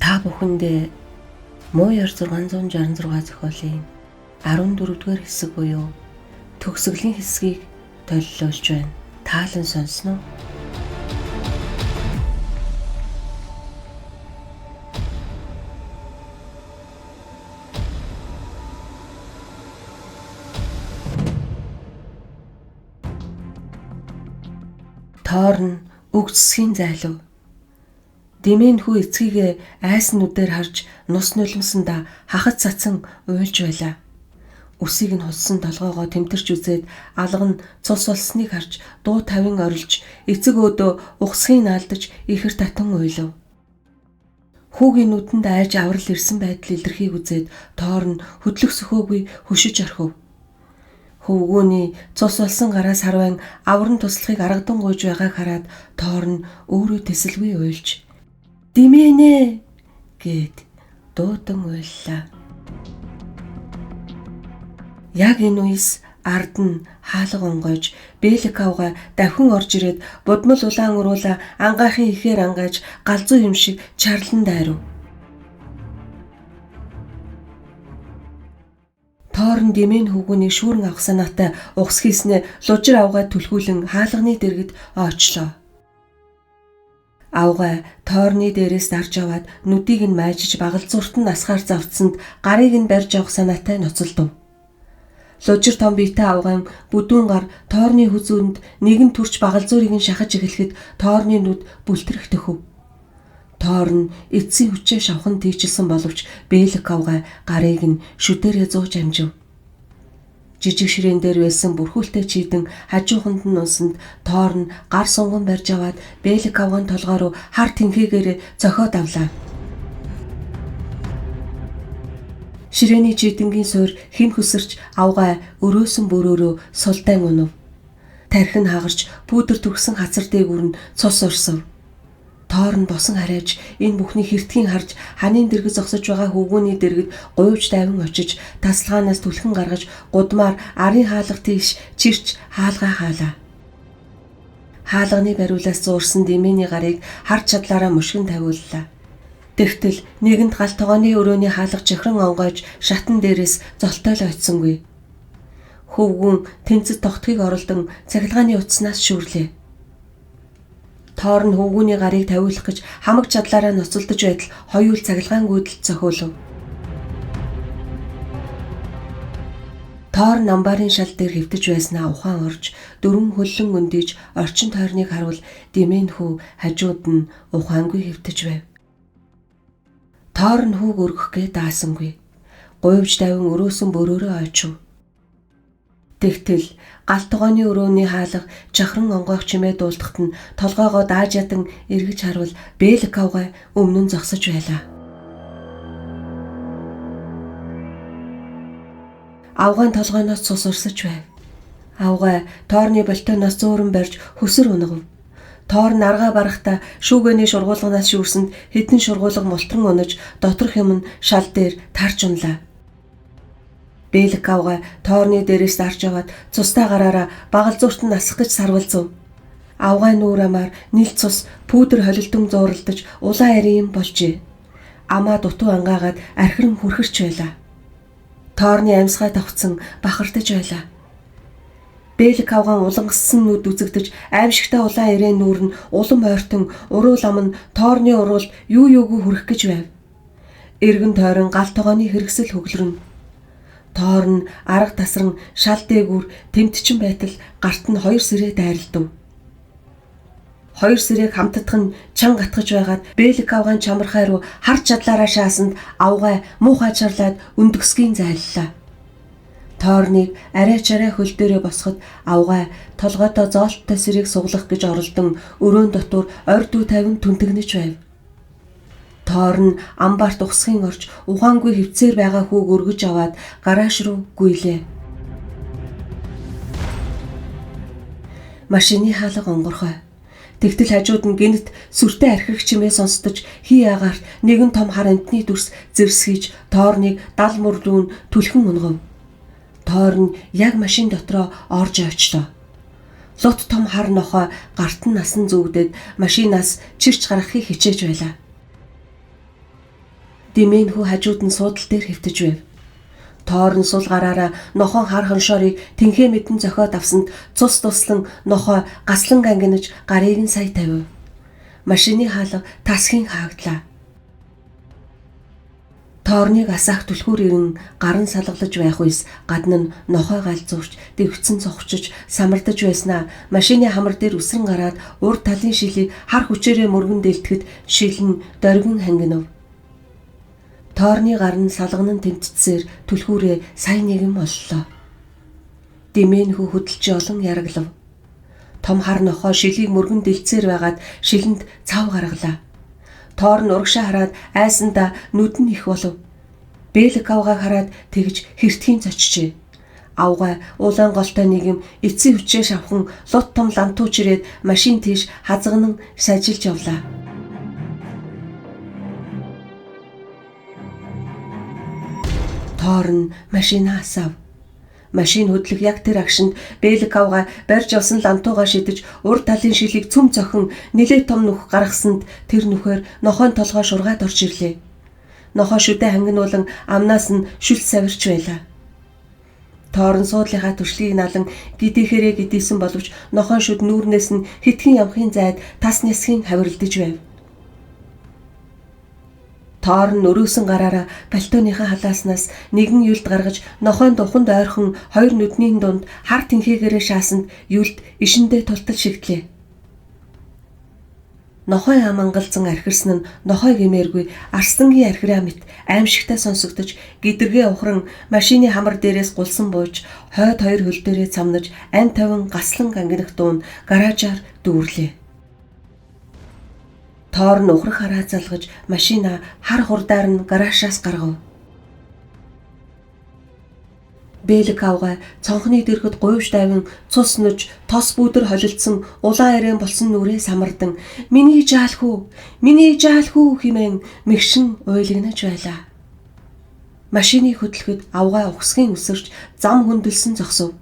Та бүхэндээ Мууяр 666 зохиолын 14-р хэсэг буюу төгсгөлийн хэсгийг төлөвлөж байна. Таалан сонсно уу? Тоорн үгсгийн зайлав. Дэмэн хүү эцгийгээ айснуудаар харж нус нулимсандаа хахад цацсан уйлж байлаа. Үсийг нь хулсан толгоогоо тэмтэрч үзээд алга нь цус болсныг харж дуу тавин орилж эцэг өөдөө ухсгийг наалдаж ихэр татан уйлав. Хүүгийн нүдэнд айж аврал ирсэн байдал илэрхийг үзээд Тоорн хөдлөх сөхөөгүй хөшиж орхив. Хөвгүүний цус болсон гараас харвайн авран туслахыг аргадан гуйж байгааг хараад Тоорн өөрөө тэсэлгүй уйлж "Дэмэнэ" гэд дуудан уйллаа. Яг энэ үес ард нь хаалга онгойж Бэликавга давхин орж ирээд будмал улаан уруула ангайхын ихээр ангаж галзуу юм шиг чарлан дайрав. Тоорн Дэмэн хөвгүүнийг шүүрэн авах санаатай ухс хийснээ лужир авгаа түлхүүлэн хаалганы дэргэд ойчлоо. Авгаа Тоорны дээрээс дарж аваад нүдийг нь майжиж багалзуурт нь насгаар завцсанд гарыг нь барьж авах санаатай ноцолдов. Лужир том биетэй авгаан бүдүүн гар Тоорны хүзүүнд нэгэн төрч багалзуурыг нь шахаж эхлэхэд Тоорны нүд бүлтрэх төхөв. Тоорн эцсийн хүчээ шавхан тийчилсэн боловч Бэликавга гарыг нь шүдээрээ зууж амжив. Жижиг ширээн дээр байсан бүрхүүлтэй чийдэн хажууханд нь унсанд Тоорн гар сунган барьж аваад Бэликавгын толгой руу хар тэнхээгээр зохиод авлаа. Ширээний чийдэнгийн суур хэн хөсөрч авгаа өрөөсөн бөрөөрөө сулдайн унав. Тархин хагарч пүүдэр түргсэн хацар дээгүүр нь цус урсав. Тоорн босон харайж энэ бүхний хэртгийг харж ханийн дэргэд зогсож байгаа хөвгүүний дэргэд гуйвч давин очиж тасалгаанаас түлхэн гаргаж гудмаар арын хаалга тийш чирч хаалгаа хаалаа. Хаалганы бариулаас зуурсан Дэмэний гарыг хар чадлаараа мушгин тавиуллаа. Тэгтэл нэгэнд гал тогооны өрөөний хаалга чихрэн онгойж шатан дээрээс золтойл очсонгүй. Хөвгүүн тэнцэд тогтхыг оролдон цахилгааны утаснаас шүүрлээ. Тоорн хөвгүүний гарыг тавиулах гэж хамаг чадлаараа ноцолдож байтал хоёул цахилгаан гүйдэлд зохиолов. Тоорн амбарын шал дээр хэвтэж байснаа ухаан орж дөрвөн хөллөн өндийж орчин тойрныг харуул Дэмэн хүү хажууд нь ухаангүй хэвтэж байв. Тоорн хүүг өргөхгээ даасангүй. Гуйвж давин өрөөсөн бөрөөрөө ойчив. Тэгтэл гал тогооны өрөөний хаалга жахран онгойх чимээ дуулдахт нь толгоогоо дааж ядан эргэж харвал Бэликавга өмнө нь зогсож байлаа. Авгаан толгойноос цус урсаж байв. Авгаа Тоорны болтойноос зууран барьж хөсөр унгав. Тоорн аргаа барахдаа шүүгээний шургуулганаас шүүрсэнд хэдэн шургуулга мултран унаж доторх юм нь шал дээр тарж унлаа. Бэликавга Тоорны дээрээс дарж аваад цустай гараараа багалзуурт нь насах гэж сарвалзав. Авгаа нүүр амаар нийл цус пүүдэр холилдон зууралдаж улаан арийн болжээ. Амаа дутуу ангаагаад архиран хүрхэрч байлаа. Тоорны амьсгай давхцсан бахардаж байлаа. Бэликавгаан улангассан нүд үзэгдэж аимшигтай улаан ирээн нүүр нь улам ойртон уруул ам нь Тоорны уруулд юу юугүй хүрэх гэж байв. Эргэн тойрон гал тогооны хэрэгсэл хөглөрнө. Тоорн арга тасран шал дээгүүр тэмтчин байтал гарт нь хоёр сэрээ дайралдав. Хоёр сэрээг хамтдах нь чан гатгаж байгаад Бэликавгаан чамархай руу хар чадлаараа шаасанд авгаа муухай чарлаад өндгсгийн зайллаа. Тоорныг арай-чарай хөл дээрээ босоход авгаа толгойдоо зоолттой сэрээг суглах гэж оролдон өрөөнд дотор орд үе тавин түнтэгнэж байв. Тоор нь амбарт ухсхийн орж ухаангүй хөвцээр байгаа хүүг өргөж аваад гарааш руу гүйлээ. Машины хаалга онгорхой. Тэгтэл хажууд нь гинт сүртэй архирах чимээ сонсдож хий агаарт нэгэн том хар амтны дүрс зэрсгийж тоорныг дал мөр дүүн түлхэн унгав. Тоор нь яг машин дотроо орж очлоо. Лут том хар нохой гарт нь насан зүгдээд машинаас чирч гарахыг хичээж байлаа. Димэн хүү хажууд нь суудал дээр хэвтэж байв. Тоор нь сул гараараа нохоон хар хоншоорыг тэнхээ мэдэн зохиод авсанд цус туслан нохой гаслан ангинаж гарыг нь сая тавив. Машины хаалга тасхийн хаагдлаа. Тоорныг асаах түлхүүр ирэн гарын салгалж байх үес гадна нь нохой галзуурч дэвхцэн цогчж самардаж байснаа машины хамар дээр үсрэн гараад урд талын шилийг хар хүчээрээ мөргөн дэлтгэд шил нь доргин хангинав. Тоорны гар нь салган нь тэмцсээр түлхүүрээ сая нэгэн боллоо. Димэн хүү хөдөлж олон яраглав. Том хар нохой шилийг мөргөн дэлцээр байгаад шилэнд цав гаргалаа. Тоор нь урагшаа хараад айсандаа нүд нь их болов. Бэлэг авгаа хараад тэгж хэртхийн зочжээ. Авгаа улаан голтой нэг юм эцсийн хүчээ шавхан лут том лантууч ирээд машин тийш хазганан сажилж явлаа. Тоор нь машинаа асаав. Машин хөдлөх яг тэр агшинд бэлэг авгаа барьж явсан лантуугаа шидэж урд талын шилийг цөм цохин нэлээд том нүх гаргасанд тэр нүхээр нохойн толгой шургаад орж ирлээ. Нохой шүдэ хангинуулан амнаас нь шүл савирч байлаа. Тоор нь суудлынхаа төршлийг налан гидийхэрээ гидийсэн боловч нохойн шүд нүүрнээс нь хитгэн ямхын зайд тас нясхийн хавирлдэж байв. Тоор нь өрөөсөн гараараа пальтооныхаа халааснаас нэгэн юлд гаргаж нохойн духанд ойрхон хоёр нүдний дунд хар тэнхээгээрээ шаасанд юлд ишиндээ тултал шигтлээ. Нохой ам ангалзан архирсан нь нохой гэмээргүй арслангийн архираа мэт аимшигтай сонсогдож гидэргээ ухран машины хамар дээрээс гулсан бууж хойд хоёр хөл дээрээ цамнаж ань тавин гаслан ангинах дуун гаражаар дүүрлээ. Тоор нь ухрах хараа залгаж машина хар хурдаар нь гараашаас гаргав. Бэлэг авгаа цонхны дэргэд гуйвш давин цус нүж тос бүүдэр холилдсон улаан ариун болсон нүрээ самардан миний жаалхүү хэмээн мэгшин уйлагнаж байлаа. Машины хөдлөхөд авгаа ухсгийн өсөрч зам хөндлсөн зогсов.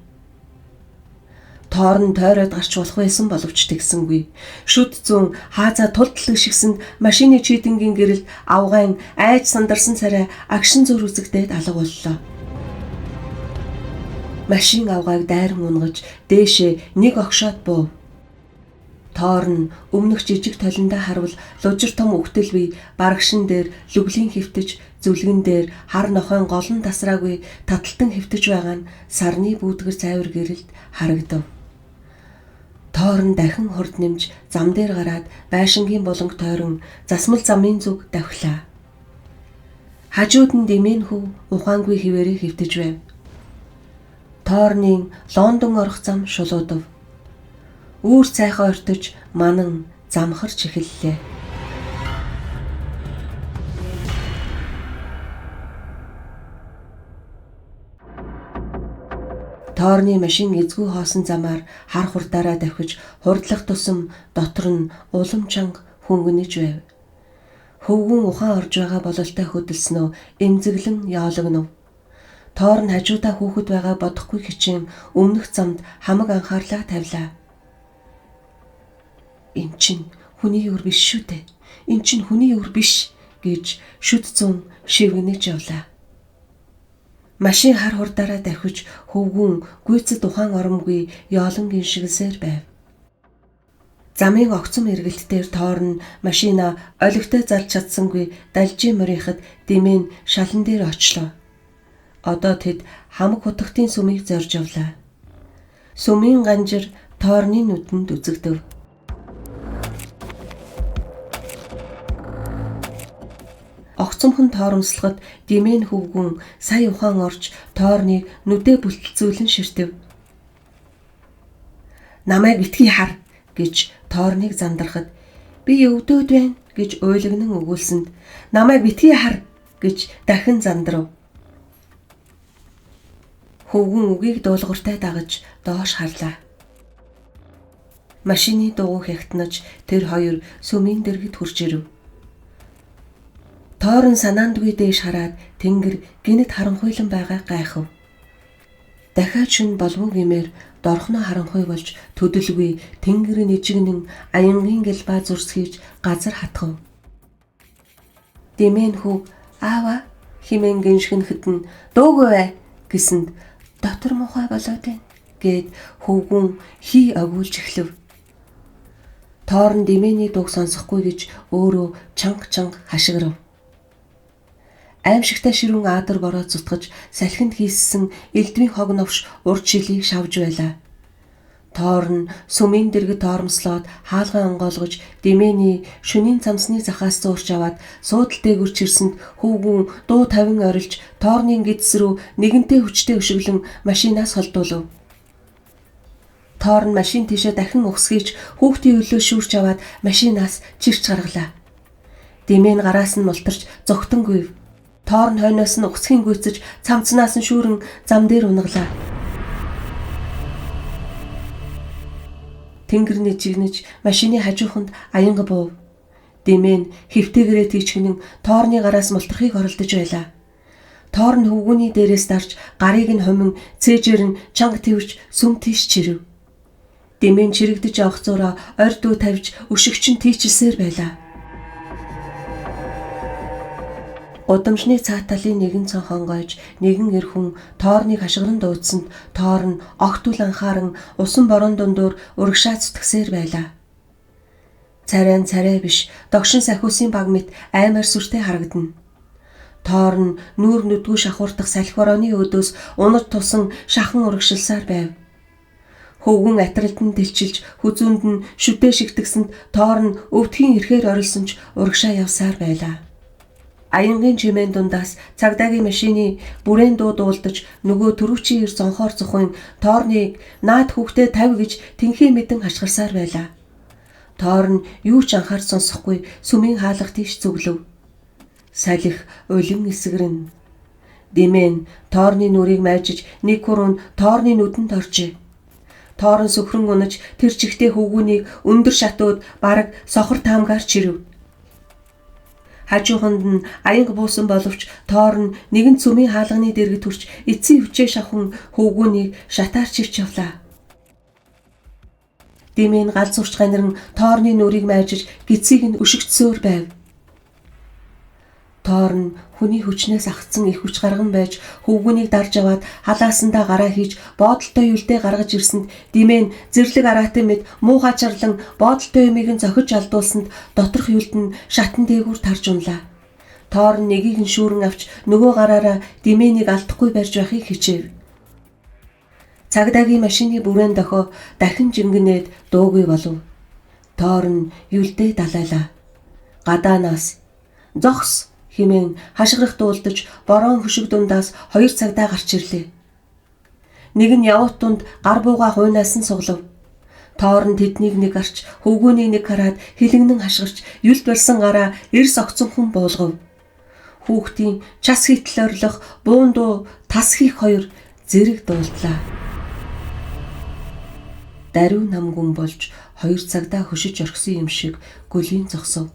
Тоор нь тойроод гарч болох байсан боловч тэгсэнгүй. Шүд зүүн хаазаа тултлаг шигсэнд машины чийдэнгийн гэрэлд авгаан айж сандарсан царай агшин зур үзэгдээд алга боллоо. Машин авгааг дайран унгаж дээшээ нэг огшоод буув. Тоор нь өмнөх жижиг толиндаа харвал лужир том өгтөл бий барагшин дээр лүглийн хөвтөж зүлгэн дээр хар нохойн голон тасраагүй таталтан хөвтөж байгаа нь сарны бүүдгэр цайвар гэрэлд харагдав. Тоор нь дахин хурд нэмж зам дээр гараад байшингийн буланг тойрон засмал замын зүг давхлаа. Хажууд нь Димэн хүү ухаангүй хിവэрээ хөвтөж байв. Тоорны Лондон орох зам шулуудав. Үүр цайхаа ортож манан замхарч эхэллээ. Тоорны машин эзгүй хоосон замаар хар хурдаараа давхиж хурдлах тусам дотор нь улам чанга хөнгөнөж байв. Хөвгүн ухаан орж байгаа бололтой хөдөлснөө эмзэглэн яологнов. Тоор нь хажуудаа хүүхэд байгаа бодохгүй хичээн өмнөх замд хамаг анхаарлаа тавилаа. "Энд чинь хүний өр биш шүү дээ. Энд чинь хүний өр биш" гэж шүд зүүн шивгэнэж явлаа. Машин хар хурдаараа давхиж хөвгүн гүйцэд ухаан оромгүй яолон гиншгэлсээр байв. Замын огцом эргэлтээр Тоор нь машина олигтой залж чадсангүй далжийн морихад Димэн шалан дээр очлоо. Одоо тэд хамаг хутагтын сүмийг зорж явлаа. Сүмийн ганжир Тоорны нүдэнд үзэгдэв. Огцомхон тооромслоход Димэн хөвгүн сая ухаан орж Тоорныг нүдээ бүлтэлцүүлэн ширтэв. "Намайг битгий хар" гэж Тоорныг зандарахад Би өвдөөд байна гэж уйлгнан өгүүлсэнд намайг битгий хар гэж дахин зандрав. Хөвгүн үгийг дуулууртай дагаж доош харлаа. Машины дугуй хягтнаж тэр хоёр сүмийн дэргэд хурж ирэв. Тоорн санаандгүй дээш хараад тэнгэр гинэт харанхуйлан байгаа гайхав. Дахиад шүн болов гэмээр дорхно харанхуй болж төдөлгүй тэнгэр нэжигнэн аянгийн гэлбаа зурсхийж газар хатгав. Дэмэн хүү аава химэн гиншгэн хитэн дуугүй бай гэсэнд дотор мухай болоод байна гэд хөвгүн хий агуулж эхлэв. Тоорн Дэмэний дууг сонсохгүй гэж өөрөө чанга хашгирав. Аимшигтай ширүүн аадар бороо зутгаж салхинд хийссэн элдвийн хог новш урд шилийг шавж байлаа. Тоорн сүмийн дэргэд тоормслоод хаалгаа онгоолгож Дэмэний шөнийн цамсны захаас зуурч аваад суудал дээгүрч ирсэнд хөвгүн дуу тавин орилж Тоорны гидс рүү нэгэнтээ хүчтэй өшөглөн машинаас холдуулав. Тоорн машин тийшээ дахин ухсгийж хүүхдийн өлөө шүүрч аваад машинаас чирч гаргалаа. Дэмэн гараас нь мултарч зогтон гүйв. Тоорн хойноос нь ухсхийн гүйцэж цамцнаас нь шүүрэн зам дээр унгалаа. Тэнгэр нэжигнэж машины хажууханд аянга буув. Дэмэн хэвтээгээрээ тийчгэнэн Тоорны гараас мултрахыг оролдож байлаа. Тоорн хөвгүний дээрээс дарж гарыг нь хумин цээжээр нь чанга твж сүм тийш чирэв. Дэмэн чирэгдэж явах зураа орь дүү тавьж өшөгчин тийчилсээр байлаа. Удамшны цааталын нэгэн цонхон гойж нэгэн эр хүн Тоорныг хашгиран дуудсанд Тоорн огтүл анхааран усан борон дундуур урагшаа зүтгэсээр байлаа. Царай биш догшин сахиусын баг мэт аймаар сүртэй харагдана. Тоорн нүүр нүдгүй шахуурдах салхи борооны өдөөс унаж тусан шахан урагшилсаар байв. Хөвгүн атралд нь дэлчилж хүзүүнд нь шүдээ шигтгсэнд Тоорн өвдгийн эрхээр орилсон ч урагшаа явсаар байлаа. Аянгийн чимээн дундаас цагдаагийн машины бүрээн дуу дуулдаж нөгөө төрөвчийн ир зонхоор зохин Тоорныг наад хүүхдээ тавь гэж тэнхээ мэдэн хашгирсаар байлаа. Тоорн юу ч анхаарч сонсохгүй сүмийн хаалга тийш зүглөв. Салхи улин эсгэрнэ. Дэмэн Тоорны нүрийг майжиж нэг хүрүүн Тоорны нүдэнд оржээ. Тоорн сөхрөн унаж тэр чигтээ хөвгүнийг өндөр шатууд бараг сохор таамгаар чирэв. Хажууханд нь аянга буусан боловч Тоорн нэгэн сүмийн хаалганы дэргэд хүрч эцсийн хүчээ шавхан хөвгүнийг шатаар чирч явлаа. Дэмэн гал зурч ганиран Тоорны нүрийг майжиж гидсийг нь өшөгцсөөр байв. Тоорн хүний хүчнээс агцсан их хүч гарган байж хөвгүнийг дарж аваад халаасандаа гараа хийж боодолтой юлдээ гаргаж ирсэнд Дэмэн зэрлэг араатын мэд муухай чарлан боодолтой юмыг нь зохиж алдуулсанд доторх юлд нь шатан дээгүүр тарж унлаа. Тоорн нэгийг нь шүүрэн авч нөгөө гараараа Дэмэнийг алдахгүй барьж байхыг хичээв. Цагдаагийн машины бүрээн дохио дахин жингэнээд дуугүй болов. Тоорн юлдээ далайлаа. Гадаанаас зогс химэн хашгирах дуулдаж борон хөшиг дундаас хоёр цагдаа гарч ирлээ. Нэг нь явуут тунд гар бууга хуйнаас нь суглав. Тоорн тэднийг нэг арч хөвгүүнийг нэг хараад хилэгнэн хашгирч юлд барьсан гараа эрс огцон хүн буулгав. Хүүхдийн час хитл орилох буун дуу тас хийх хоёр зэрэг дуулдлаа. Даруй намгүн болж хоёр цагдаа хөшиж орхисон юм шиг гүлийн зогсов.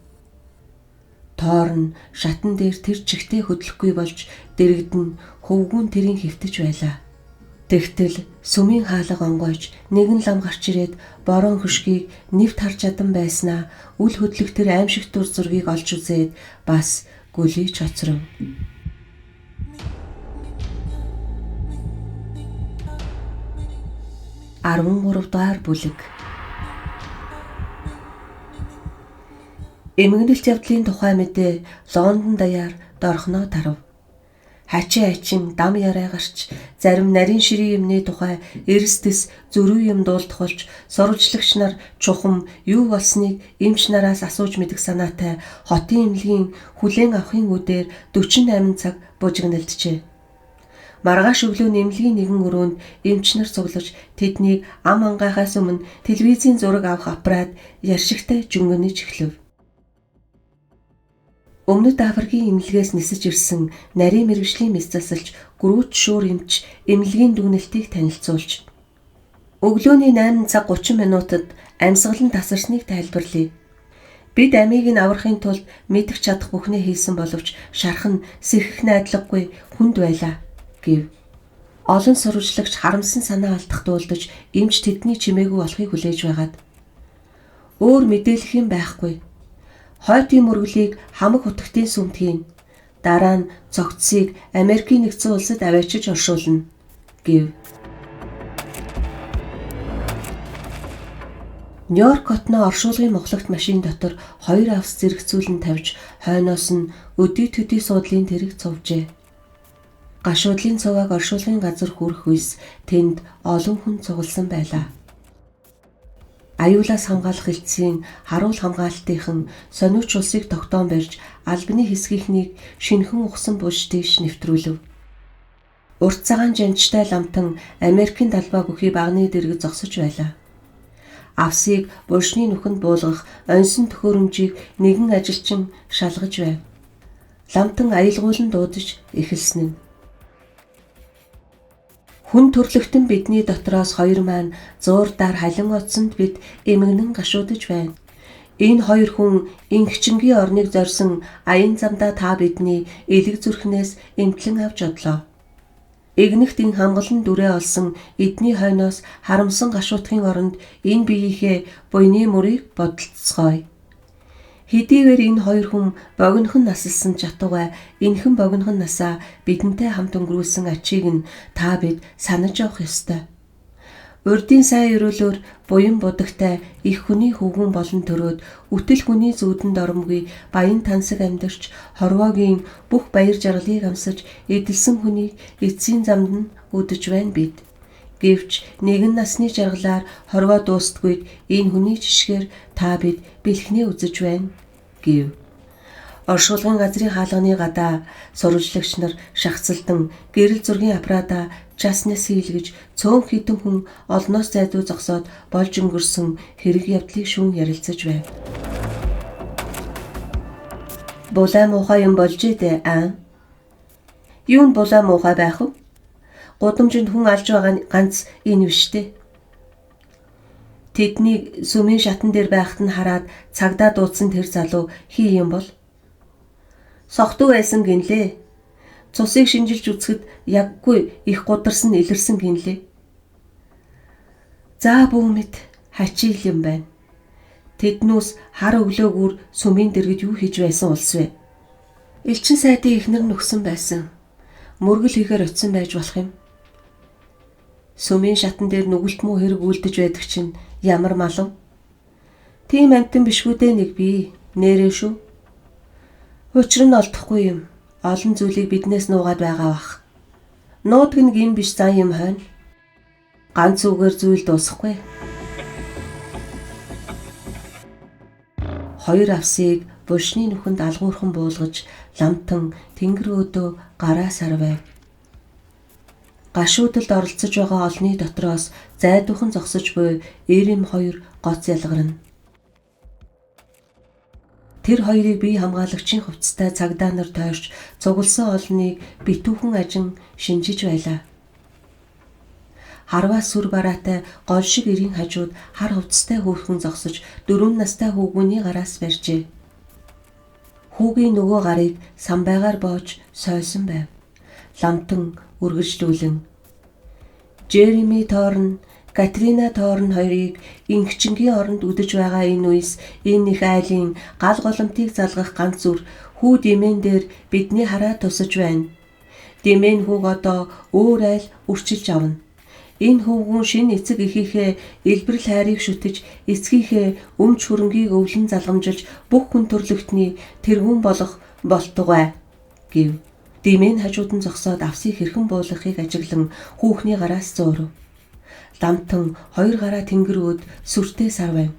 Тоорн шатан дээр тэр чигтээ хөдлөхгүй болж дэрэгдэн хөвгүүн тэрийн хөвтөж байлаа. Тэгтэл сүмийн хаалга онгойж нэгэн лам гарч ирээд борон хөшгийг нэвт харж чадан байснаа үл хөдлөх тэр аимшигт дур зургийг олж үзээд бас гүлий чоцров. 13 дугаар бүлэг. Эмгэнэлт явдлын тухай мэдээ Лондон даяар дорхноо тарав. Хачин дам яраа гарч зарим нарийн ширийн юмны тухай эрсдэс зөрүү юм дуулдах болж сурвалжлагч нар чухам юу болсныг эмч нараас асууж мэдэх санаатай хотын эмнэлгийн хүлээн авахын үдээр 48 цаг бужигналджээ. Маргааш өглөө нэмлэгийн нэгэн өрөөнд эмч нар цуглаж тэднийг ам ангахаас өмнө телевизийн зураг авах аппарат яршигтай жөнгөнөж эхлэв. Өмнөд Африкийн эмнэлгээс нисэж ирсэн нарийн мэргэжлийн мэс засалж Гүрүүт шүүр эмч эмнэлгийн дүгнэлтийг танилцуулж өглөөний 8 цаг 30 минутад амьсгал нь тасарсныг тайлбарлая. Бид амийг нь аврахын тулд мэдэх чадах бүхнээ хийсэн боловч шарх нь сэрхэх найдваргүй хүнд байлаа гэв. Олон сурвалжлагч харамсан санаа алдах дуулдаж эмч тэдний чимээгүй болохыг хүлээж байгаад өөр мэдээлэх юм байхгүй. Хойтын мөргөлийг хамаг хутагтын сүмд хийн. Дараа нь цогцсыг Америкийн нэгдсэн улсад аваачиж оршуулна гэв. Нью-Йорк хотноо оршуулгын мохлогт машин дотор 2 авс зэрэгцүүлэн тавьж хойноос нь өдий төдий суудлын тэрэг цовжээ. Гашуудлын цуваг оршуулгын газар хүрэх үес тэнд олон хүн цугласан байлаа. Аюулаас хамгаалах элчийн харуул хамгаалтынхан сониуч улсыг тогтоон барьж албаны хэсгийнхнийг шинхэн ухсан булш дэш нэвтрүүлв. Урт цагаан жанжтай ламтан Америкийн талбай бүхий багны дэргэд зогсож байлаа. Авсыг булшны нүхэнд буулгах оньсон төхөөрөмжийг нэгэн ажилчин шалгаж байв. Ламтан аялгуулан дуудаж эхэлсэн нь. Хүн төрлөختөн бидний дотроос хоёр маань зуурдаар халин оцсонд бид эмгэнэн гашуудж байна. Энэ хоёр хүн ингчингийн орныг зорьсон аян замдаа та бидний элэг зүрхнээс эмтлэн авч одлоо. Игнэгт ин хамгалан дүрээ олсон эдний хойноос харамсан гашуутхын оронд энэ биеийнхээ буйны мөрийг бодолцгоё. Хэдийгээр энэ хоёр хүн богинохон насалсан чатуугай энхэн богинохон насаа бидэнтэй хамт өнгөрүүлсэн ачийг нь та бид санаж явах ёстой. Урдын сайн өрөөлөөр буян будагтай их хүний хөвгүн болон төрөөд үтэл хүний зүүдэнд оромгүй баян тансаг амьдарч хорвоогийн бүх баяр жаргалыг амсаж эдэлсэн хүнийг эцсийн замд нь үдэж байна бид. Гэвч нэгэн насны жаргалаар хорвоо дуустдагүйг энэ хүний жишгээр та бид бэлхнээ үзэж байна гэв. Оршуулгын газрын хаалганы гадаа сурвалжлагч нар шахацалдан гэрэл зургийн аппарата часнаас хийлгэж цөөн хідэн хүн олноос зайдуу зогсоод болж өнгөрсөн хэрэг явдлыг шүүн ярилцаж байв. Булаа муухай юм болжээ дээ аа. Юу нь булаа муухай байх вэ? Гудамжинд хүн алж байгаа нь ганц энэ биш дээ. Тэднийг сүмийн шатан дээр байхад нь хараад цагдаа дуудсан тэр залуу хий юм бол согтуу байсан гинлээ. Цусыг шинжилж үзэхэд яггүй их гударсан илэрсэн гинлээ. За бүү мэд хачиг юм байна. Тэднүүс хар өглөөгөр сүмийн дэргэд юу хийж байсан улс вэ? Элчин сайдын ихнэр нөхсөн байсан. Мөргөл хийхээр очисон байж болох юм. Сүмийн шатан дээр нүгэлт муу хэрэг үлдэж байдаг чинь ямар малав? Тийм амтан бишгүй дээ нэг би. Нэрээ шүү. Учир нь олдохгүй юм. Олон зүйлийг биднээс нуугаад байгаа бах. Нуудаг нь гин биш зан юм хойно. Ганц үгээр зүйл дуусахгүй. Хоёр авсыг булшны нүхэнд алгуурхан буулгаж ламтан тэнгэр өөдөө гараа сарвав. Гашуудалд оролцож байгаа олны дотроос зайдуухан зогсож буй Эрэм хоёр гоц ялгарна. Тэр хоёрыг бие хамгаалагчийн хувцастай цагдаа нар тойрч цугласан олныг битүүхэн ажин шинжиж байлаа. Харваа сүр бараатай гол шиг эрийн хажууд хар хувцастай хөөрхөн зогсож 4 настай хүүгүний гараас барьжээ. Хүүгийн нөгөө гарыг самбайгаар боож сойсон байв. Ламтан үргэлжлүүлэн Жереми Торн, Катрина Торн хоёрыг ингчингийн оронд үдэж байгаа энэ үес энэ их айлын гал голомтыг залгах ганц зүр хүү димэн дээр бидний хараа тусаж байна. Димэн хүүг одоо өөр айл үрчилж авна. Энэ хүүгүн шинэ эцэг эхийнхээ элбэрл хайрыг шүтэж эцгийнхээ өмч хөрөнгийг өвлөн залгамжилж бүх хүн төрлөختний тэргүүн болох болтугай гэв. Димэн хажууд нь зогсоод авсыг хэрхэн буулгахыг ажиглан хүүхний гараас зөөрөв. Ламтан хоёр гараа тэнгэрүүд сүртэй сарвав.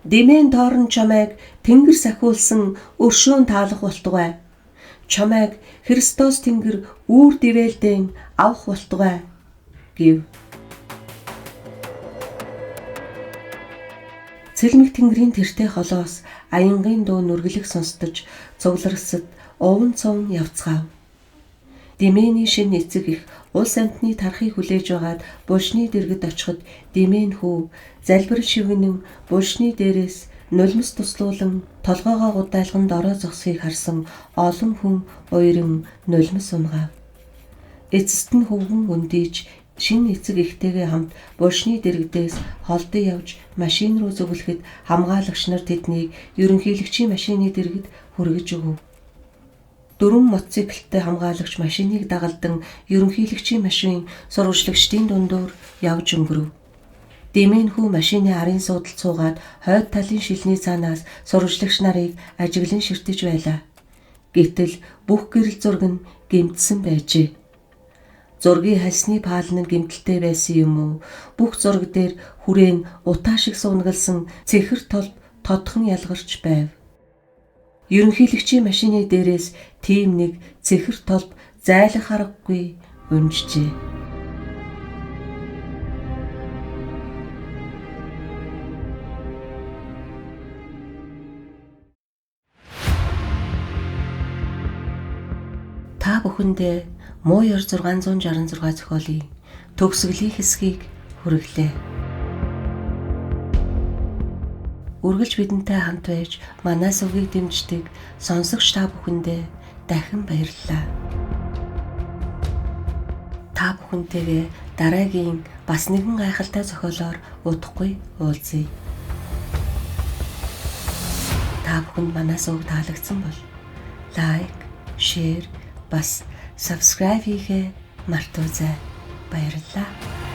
Димэн Торн чамайг тэнгэр сахиулсан өршөөн таалах болтугай. чамайг Христос Тэнгэр үүр дивээлдэн авах болтугай гэв. Цэлмэг тэнгэрийн тэртээ холоос аянгийн дуу нүргэлэх сонсдож цугларсад овон цовн явцгаав. Димээний шин эцэг их улс амьтны тархыг хүлээж байгаад булшны дэргэд очиход Димэн хүү залбир шивгэнэн булшны дээрээс нулимс туслуулан толгоогоо гудайлган дорой зогсхийг харсан олон хүн уяран нулимс унгав. Эцэст нь хөвгөн өндийж шин эцэг ихтэйгээ хамт булшны дэргэдээс холдон явж машин руу зөвлөхөд хамгаалагч нар тэднийг ерөнхийлөгчийн машины дэргэд хүргэж өгөв. 4 мотоциклтэй хамгаалагч машиныг дагалдан ерөнхийлөгчийн машин сурвалжлагчдын дундуур явж өнгөрөв. Димэн хүү машины арын суудалд суугаад хойд талын шилний цаанаас сурвалжлагч нарыг ажиглан ширтэж байлаа. Гэтэл бүх гэрэл зураг нь гэмтсэн байжээ. Зургийн хальсны паал нь гэмтэлтэй байсан юм уу? Бүх зураг дээр хүрээн утаа шиг сувнагалсан цэхэр толб тодхон ялгарч байв. Ерөнхийлөгчийн машины дээрээс тийм нэг цэхэр толб зайлах аргагүй унжжээ. Та бүхэндээ Мууяр 666 зохиолын төгсгөлийн хэсгийг хүргэлээ. Үргэлж бидэнтэй хамт байж манай сүгийг дэмждэг сонсогч та бүхэндээ дахин баярлалаа. Та бүхэнтэйгээ дараагийн бас нэгэн гайхалтай зохиолоор удахгүй уулзъя. Та бүхэнд манай сүг таалагдсан бол лайк, шеэр, бас subscribe хийгээ мартаоцай. Баярлалаа.